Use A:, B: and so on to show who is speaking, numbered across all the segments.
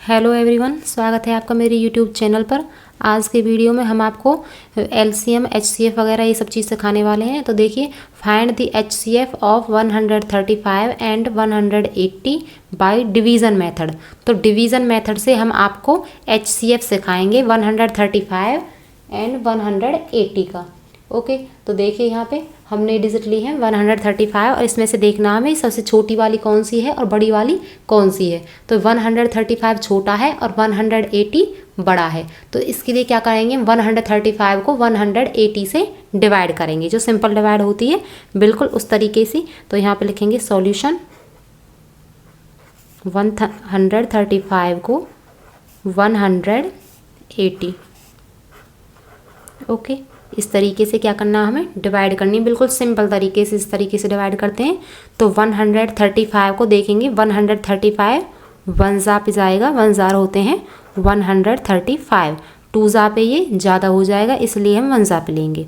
A: Hello everyone, स्वागत है आपका मेरे यूट्यूब चैनल पर। आज के वीडियो में हम आपको एलसीएम, एचसीएफ वगैरह ये सब चीज़ सिखाने वाले हैं। तो देखिए, find the HCF of 135 and 180 by division method. तो डिवीज़न मेथड से हम आपको एचसीएफ सिखाएंगे 135 एंड 180 का। ओके, तो देखिए यहाँ पे हमने डिजिट ली है 135 और इसमें से देखना हमें सबसे छोटी वाली कौन सी है और बड़ी वाली कौन सी है। तो 135 छोटा है और 180 बड़ा है। तो इसके लिए क्या करेंगे, 135 को 180 से डिवाइड करेंगे, जो सिंपल डिवाइड होती है बिल्कुल उस तरीके से। तो यहाँ पे लिखेंगे सॉल्यूशन 135 को 180। ओके, इस तरीके से क्या करना है, हमें डिवाइड करनी है बिल्कुल सिंपल तरीके से। इस तरीके से डिवाइड करते हैं। तो 135 को देखेंगे, 135 वन जा पे जाएगा, 1 जार होते हैं 135, 2 जा पे ये ज़्यादा हो जाएगा इसलिए हम 1 जा पे लेंगे।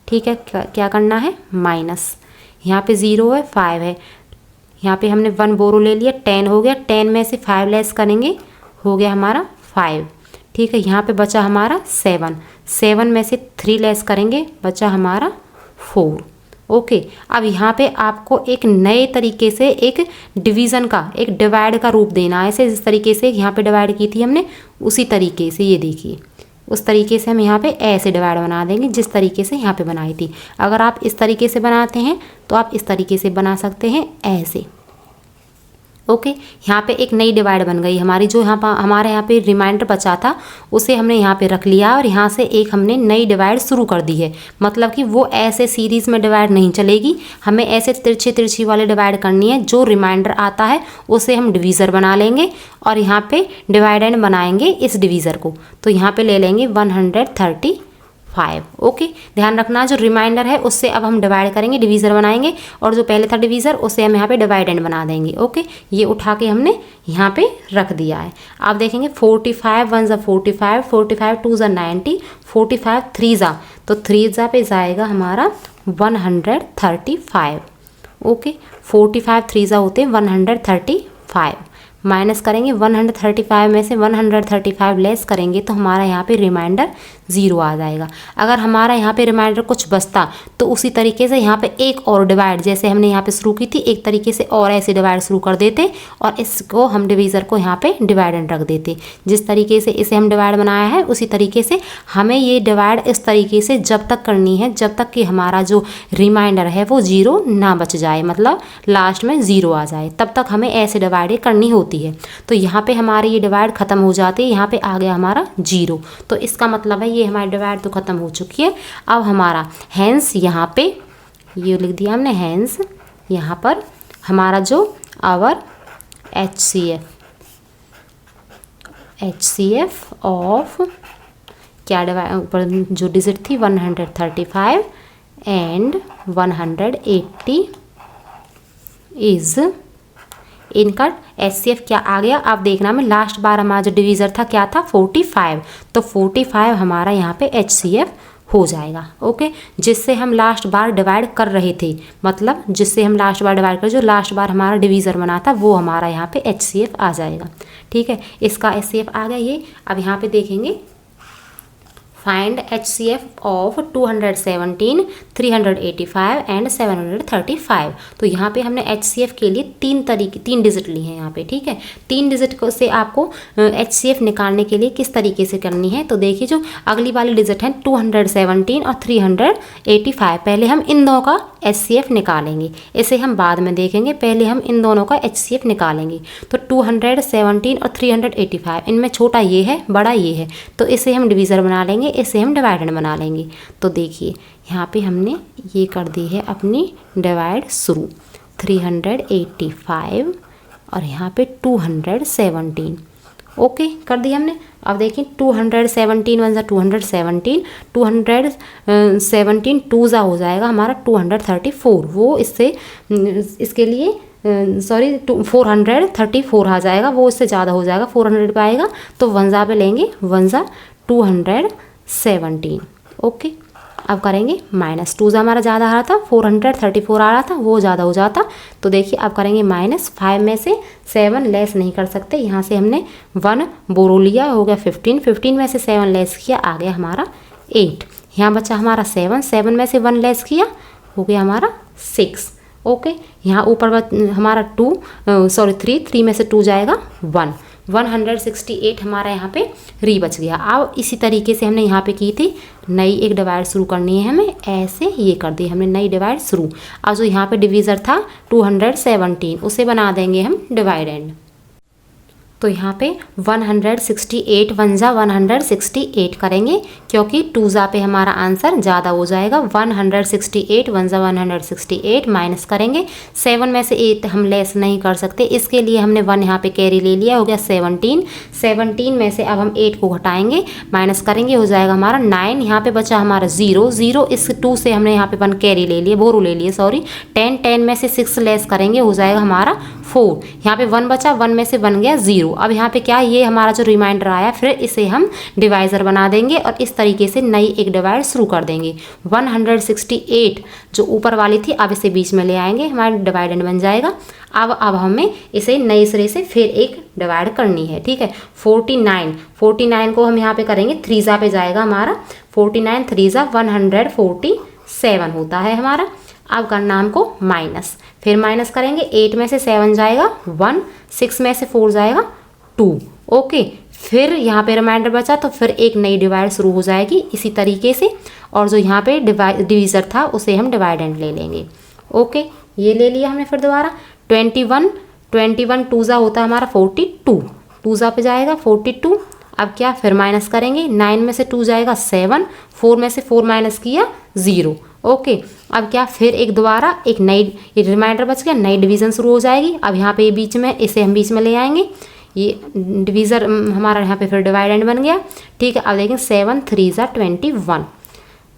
A: ठीक है, क्या करना है, माइनस, यहाँ पे 0 है 5 है, यहाँ पे हमने 1 बोरो ले लिया, 10 हो गया, 10 में से 5 लेस करेंगे, हो गया हमारा 5। ठीक है, यहाँ पे बचा हमारा 7, 7 में से 3 लेस करेंगे, बचा हमारा 4। ओके, अब यहाँ पे आपको एक नए तरीके से एक डिवीज़न का, एक डिवाइड का रूप देना है। ऐसे जिस तरीके से यहाँ पे डिवाइड की थी हमने, उसी तरीके से ये देखिए, उस तरीके से हम यहाँ पे ऐसे डिवाइड बना देंगे जिस तरीके से यहाँ पे बनाई थी। अगर आप इस तरीके से बनाते हैं तो आप इस तरीके से बना सकते हैं ऐसे। ओके, यहाँ पे एक नई डिवाइड बन गई हमारी। जो यहाँ पर हमारे यहाँ पे रिमाइंडर बचा था उसे हमने यहाँ पे रख लिया और यहाँ से एक हमने नई डिवाइड शुरू कर दी है। मतलब कि वो ऐसे सीरीज़ में डिवाइड नहीं चलेगी, हमें ऐसे तिरछी तिरछी वाले डिवाइड करनी है। जो रिमाइंडर आता है उसे हम डिवीज़र बना लेंगे और यहाँ पे डिवाइड एंड बनाएंगे इस डिवीज़र को। तो यहाँ पे ले लेंगे 135। ओके, ध्यान रखना जो रिमाइंडर है उससे अब हम डिवाइड करेंगे, डिवीज़र बनाएंगे, और जो पहले था डिवीज़र उसे हम यहाँ पे डिवाइड एंड बना देंगे। ओके, ये उठा के हमने यहाँ पे रख दिया है। आप देखेंगे 45 1 ज़ा 45, 45 2 ज़ा 90, 45 3 ज़ा, तो 3 ज़ा पे जाएगा हमारा 135। ओके, 45 3 ज़ा होते हैं 135। माइनस करेंगे 135 में से 135 लेस करेंगे तो हमारा यहाँ पे रिमाइंडर 0 आ जाएगा। अगर हमारा यहाँ पे रिमाइंडर कुछ बचता तो उसी तरीके से यहाँ पे एक और डिवाइड, जैसे हमने यहाँ पे शुरू की थी, एक तरीके से और ऐसे डिवाइड शुरू कर देते और इसको हम डिवीज़र को यहाँ पे डिवाइड एंड रख देते। जिस तरीके से इसे हम डिवाइड बनाया है उसी तरीके से हमें ये डिवाइड इस तरीके से जब तक करनी है जब तक कि हमारा जो रिमाइंडर है वो 0 ना बच जाए, मतलब लास्ट में 0 आ जाए, तब तक हमें ऐसे डिवाइड करनी होती है। तो यहाँ पे हमारी ये डिवाइड खत्म हो जाती है, यहाँ पे आ गया हमारा 0। तो इसका मतलब है ये हमारी डिवाइड तो खत्म हो चुकी है। अब हमारा हैंस, यहाँ पे ये लिख दिया हमने हैंस, यहाँ पर हमारा जो आवर एचसीएफ ऑफ क्या डिवाइड, ऊपर जो डिजिट थी 135 एंड 180 इज, इनका एचसीएफ क्या आ गया। आप देखना में लास्ट बार हमारा जो डिवीज़र था क्या था, 45, तो 45 हमारा यहाँ पे एचसीएफ हो जाएगा। ओके, जिससे हम लास्ट बार डिवाइड कर रहे थे, मतलब जिससे हम लास्ट बार डिवाइड कर, जो लास्ट बार हमारा डिवीज़र बना था वो हमारा यहाँ पे एचसीएफ आ जाएगा। ठीक है, इसका एचसीएफ आ गया ये। अब यहाँ पे देखेंगे फाइंड एचसीएफ ऑफ 217, 385 एंड 735। तो यहाँ पे हमने एचसीएफ के लिए 3 डिजिट ली हैं यहाँ पे। ठीक है, 3 डिजिट को से आपको एचसीएफ निकालने के लिए किस तरीके से करनी है। तो देखिए, जो अगली वाली डिजिट है 217 और 385, पहले हम इन दोनों का एचसीएफ निकालेंगे, इसे हम बाद में देखेंगे, पहले हम इन दोनों का एचसीएफ निकालेंगे। तो 217 और 385, इनमें छोटा ये है, बड़ा ये है, तो इसे हम डिवीज़र बना लेंगे, इसे हम डिवाइड एंड बना लेंगे। तो देखिए यहाँ पे हमने ये कर दी है अपनी डिवाइड शुरू, 385 और यहाँ पे 217। ओके, कर दिया हमने। अब देखिए 217 1 ज़ा 217, 217 2 ज़ा हो जाएगा हमारा 234। वो इससे इसके लिए सॉरी 434 आ जाएगा, वो इससे ज़्यादा हो जाएगा, 400 पे आएगा तो 1 ज़ा पे लेंगे, 1 ज़ा 217। ओके, अब करेंगे माइनस, 2 हमारा ज़्यादा आ रहा था, 434 आ रहा था, वो ज़्यादा हो जाता। तो देखिए अब करेंगे माइनस, 5 में से 7 लेस नहीं कर सकते, यहाँ से हमने 1 बोरो लिया, हो गया 15, 15 में से 7 लेस किया, आ गया हमारा 8। यहाँ बचा हमारा 7, 7 में से 1 लेस किया, हो गया हमारा 6। ओके, यहाँ ऊपर हमारा 3 में से 2 जाएगा 1, 168 हमारा यहाँ पे री बच गया। अब इसी तरीके से हमने यहाँ पे की थी, नई एक डिवाइड शुरू करनी है हमें, ऐसे ये कर दी हमने नई डिवाइड शुरू। अब जो यहाँ पे डिवीज़र था 217, उसे बना देंगे हम डिवाइडेंड। तो यहाँ पे 168 1 जा 168 करेंगे, क्योंकि 2 जा पे हमारा आंसर ज़्यादा हो जाएगा। 168 1 जा 168 माइनस करेंगे, 7 में से 8 हम लेस नहीं कर सकते, इसके लिए हमने 1 यहाँ पे कैरी ले लिया, हो गया 17। 17 में से अब हम 8 को घटाएंगे, माइनस करेंगे, हो जाएगा हमारा 9। यहाँ पे बचा हमारा 0, इस 2 से हमने यहाँ पे 1 कैरी ले लिए, बोरो ले लिए सॉरी। 10 में से 6 लेस करेंगे, हो जाएगा हमारा 4। यहाँ पे 1 बचा, 1 में से 1 गया 0। अब यहाँ पे क्या, ये हमारा जो रिमाइंडर आया, फिर इसे हम डिवाइज़र बना देंगे और इस तरीके से नई एक डिवाइड शुरू कर देंगे। 168 जो ऊपर वाली थी, अब इसे बीच में ले आएंगे, हमारा डिवाइडेंड बन जाएगा। अब हमें इसे नए सिरे से फिर एक डिवाइड करनी है, ठीक है। 49 को हम यहाँ पे करेंगे, 3 जा पे जाएगा हमारा, 49 3 जा 147 होता है हमारा। अब करना हमको माइनस, फिर माइनस करेंगे, 8 में से 7 जाएगा 1, 6 में से 4 जाएगा 2। ओके, फिर यहाँ पे रिमाइंडर बचा, तो फिर एक नई डिवाइड शुरू हो जाएगी इसी तरीके से, और जो यहाँ पे डिवीज़र था उसे हम डिवाइडेंड ले लेंगे। ओके, ये ले लिया हमने। फिर दोबारा 21 2 जा होता है हमारा 42, 2 जा पे जाएगा 42। अब क्या, फिर माइनस करेंगे, 9 में से 2 जाएगा 7, 4 में से 4 माइनस किया 0। ओके, अब क्या, फिर एक दोबारा एक नई रिमाइंडर बच गया, नई डिवीज़न शुरू हो जाएगी। अब यहाँ पे ये बीच में, इसे हम बीच में ले आएंगे, ये डिवीज़र हमारा यहाँ पे फिर डिवाइडेंड बन गया, ठीक है। अब देखें 7 3 जा 21,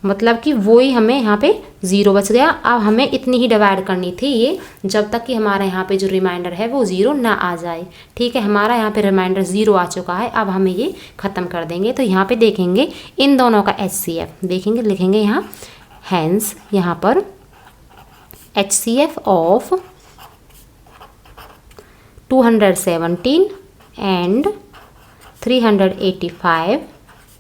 A: मतलब कि वही हमें यहाँ पे 0 बच गया। अब हमें इतनी ही डिवाइड करनी थी ये, जब तक कि हमारा यहाँ पे जो रिमाइंडर है वो 0 ना आ जाए, ठीक है। हमारा यहाँ पे रिमाइंडर 0 आ चुका है, अब हमें ये ख़त्म कर देंगे। तो यहाँ पे देखेंगे इन दोनों का HCF देखेंगे, लिखेंगे यहाँ हैंस, यहाँ पर HCF ऑफ 217 एंड 385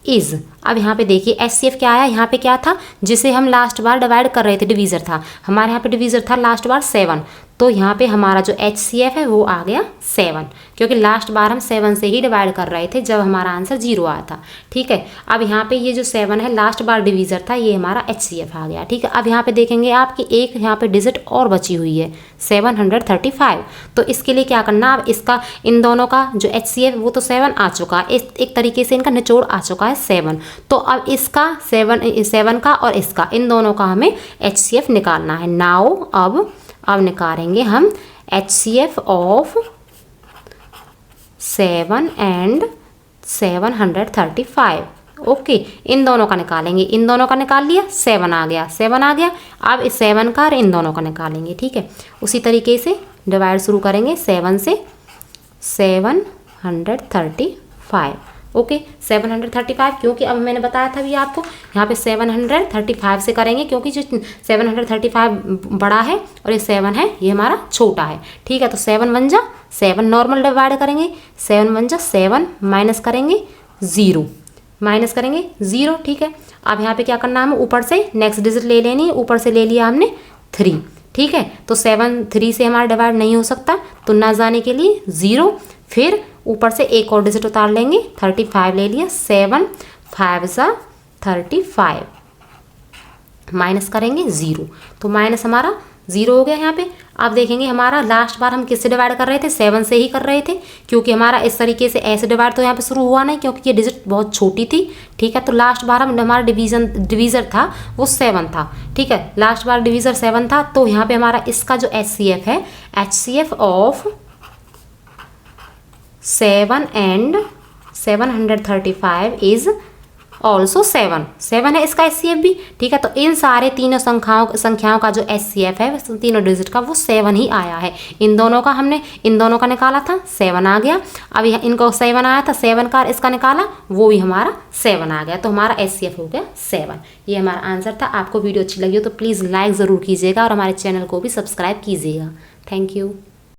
A: इज़। अब यहाँ पे देखिए HCF क्या आया, यहाँ पे क्या था, जिसे हम लास्ट बार डिवाइड कर रहे थे, डिवीज़र था हमारे यहाँ पे, डिवीज़र था लास्ट बार 7, तो यहाँ पे हमारा जो HCF है वो आ गया 7, क्योंकि लास्ट बार हम 7 से ही डिवाइड कर रहे थे जब हमारा आंसर 0 आया था, ठीक है। अब यहाँ पे ये जो 7 है लास्ट बार डिवीज़र था, ये हमारा HCF आ गया, ठीक है। अब यहाँ पे देखेंगे आप कि एक यहाँ पे डिजिट और बची हुई है 735, तो इसके लिए क्या करना, अब इसका इन दोनों का जो HCF वो तो 7 आ चुका है, एक तरीके से इनका निचोड़ आ चुका है 7, तो अब इसका 7 का और इसका, इन दोनों का हमें HCF निकालना है। नाउ अब निकालेंगे हम HCF ऑफ 7 एंड 735। ओके, इन दोनों का निकालेंगे, इन दोनों का निकाल लिया, 7 आ गया, 7 आ गया। अब इस 7 का और इन दोनों का निकालेंगे, ठीक है। उसी तरीके से डिवाइड शुरू करेंगे, 7 से 735। ओके, 735, क्योंकि अब मैंने बताया था भी आपको, यहाँ पे 735 से करेंगे, क्योंकि जो 735 बड़ा है और ये 7 है ये हमारा छोटा है, ठीक है। तो 7 1 जा 7 नॉर्मल डिवाइड करेंगे, 7 1 जा 7 माइनस करेंगे 0, माइनस करेंगे 0, ठीक है। अब यहाँ पे क्या करना है, हमें ऊपर से नेक्स्ट डिजिट ले लेनी है, ऊपर से ले लिया हमने 3, ठीक है। तो 7 3 से हमारा डिवाइड नहीं हो सकता, तो ना जाने के लिए 0, फिर ऊपर से एक और डिजिट उतार लेंगे, 35 ले लिया, 7 5 जा 35 माइनस करेंगे 0, तो माइनस हमारा 0 हो गया यहाँ पे। अब देखेंगे हमारा लास्ट बार हम किससे डिवाइड कर रहे थे, 7 से ही कर रहे थे, क्योंकि हमारा इस तरीके से ऐसे डिवाइड तो यहाँ पे शुरू हुआ नहीं, क्योंकि ये डिजिट बहुत छोटी थी, ठीक है। तो लास्ट बार हम हमारा डिवीज़र था वो 7 था, ठीक है। लास्ट बार डिवीज़र 7 था, तो यहाँ पे हमारा इसका जो HCF है, HCF of 7 and 735 is also 7 है इसका HCF भी, ठीक है। तो इन सारे तीनों संख्याओं का जो HCF है तीनों डिजिट का वो 7 ही आया है। इन दोनों का निकाला था 7 आ गया। अब इनको 7 आया था, 7 का इसका निकाला वो भी हमारा 7 आ गया, तो हमारा HCF हो गया 7। ये हमारा आंसर था। आपको वीडियो अच्छी लगी हो तो प्लीज़ लाइक ज़रूर कीजिएगा और हमारे चैनल को भी सब्सक्राइब कीजिएगा। Thank you.